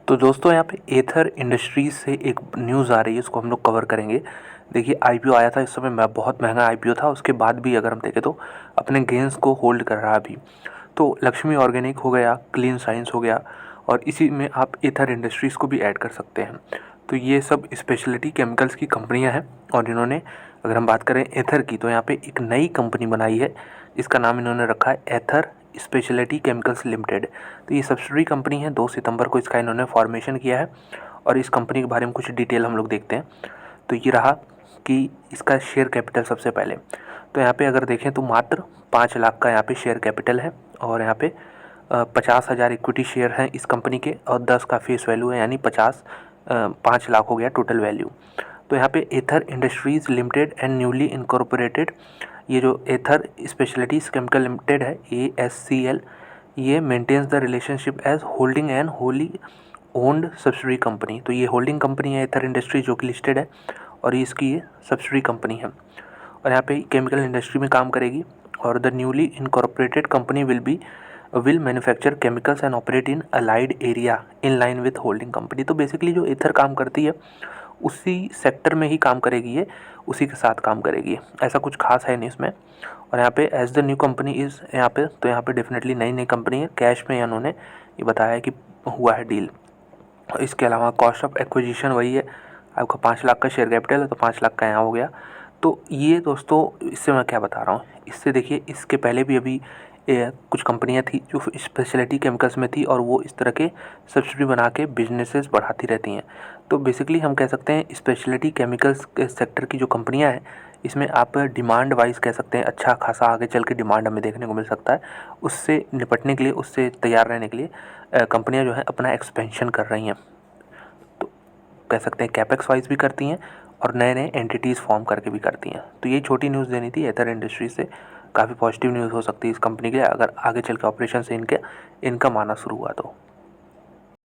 तो दोस्तों यहाँ पे एथर इंडस्ट्रीज़ से एक न्यूज़ आ रही है, इसको हम लोग कवर करेंगे। देखिए आईपीओ आया था, इस समय मैं बहुत महंगा आईपीओ था, उसके बाद भी अगर हम देखें तो अपने गेंस को होल्ड कर रहा है अभी। तो लक्ष्मी ऑर्गेनिक हो गया, क्लीन साइंस हो गया, और इसी में आप एथर इंडस्ट्रीज़ को भी ऐड कर सकते हैं। तो ये सब स्पेशलिटी केमिकल्स की कंपनियां हैं, और इन्होंने, अगर हम बात करें एथर की, तो यहाँ पे एक नई कंपनी बनाई है, इसका नाम इन्होंने रखा है एथर स्पेशलिटी केमिकल्स लिमिटेड। तो ये सब्सिडरी कंपनी है, 2 सितंबर को इसका इन्होंने फॉर्मेशन किया है, और इस कंपनी के बारे में कुछ डिटेल हम लोग देखते हैं। तो ये रहा कि इसका शेयर कैपिटल सबसे पहले, तो यहाँ पे अगर देखें तो मात्र 5 लाख का यहाँ पे शेयर कैपिटल है, और यहाँ पे 50,000 इक्विटी शेयर हैं इस कंपनी के, और 10 का फेस वैल्यू है, यानी 5 लाख हो गया टोटल वैल्यू। तो यहाँ पे Aether industries limited and newly incorporated, ये जो एथर स्पेशलिटीज़ केमिकल लिमिटेड है ASCL, ये maintains the relationship as holding and wholly owned subsidiary company. तो ये होल्डिंग कंपनी है एथर इंडस्ट्री, जो कि लिस्टेड है, और ये इसकी ये सब्सिडरी कंपनी है, और यहाँ पे केमिकल इंडस्ट्री में काम करेगी। और the newly incorporated company will manufacture chemicals and operate in allied area in line with holding company. तो बेसिकली जो एथर काम करती है उसी सेक्टर में ही काम करेगी, ये उसी के साथ काम करेगी, ऐसा कुछ खास है नहीं इसमें। और यहाँ पे as the new company is, यहाँ पे तो यहाँ पे डेफिनेटली नई नई कंपनी है, कैश में इन्होंने ये बताया है कि हुआ है डील। इसके अलावा कॉस्ट ऑफ एक्विजिशन वही है, आपका 5 लाख का शेयर कैपिटल है तो 5 लाख का यहाँ हो गया। तो ये दोस्तों, इससे मैं क्या बता रहा हूँ, इससे देखिए इसके पहले भी अभी कुछ कंपनियां थी जो स्पेशलिटी केमिकल्स में थी, और वो इस तरह के सब्सिडी बना के बिजनेसेस बढ़ाती रहती हैं। तो बेसिकली हम कह सकते हैं स्पेशलिटी केमिकल्स के सेक्टर की जो कंपनियां हैं, इसमें आप डिमांड वाइज कह सकते हैं अच्छा खासा आगे चल के डिमांड हमें देखने को मिल सकता है। उससे निपटने के लिए, उससे तैयार रहने के लिए कंपनियां जो है अपना एक्सपेंशन कर रही हैं। तो कह सकते हैं कैपेक्स वाइज भी करती हैं, और नए नए एंटिटीज़ फॉर्म करके भी करती हैं। तो ये छोटी न्यूज़ देनी थी एथर इंडस्ट्री से, काफ़ी पॉजिटिव न्यूज़ हो सकती है इस कंपनी के लिए, अगर आगे चल के ऑपरेशन से इनकम आना शुरू हुआ तो।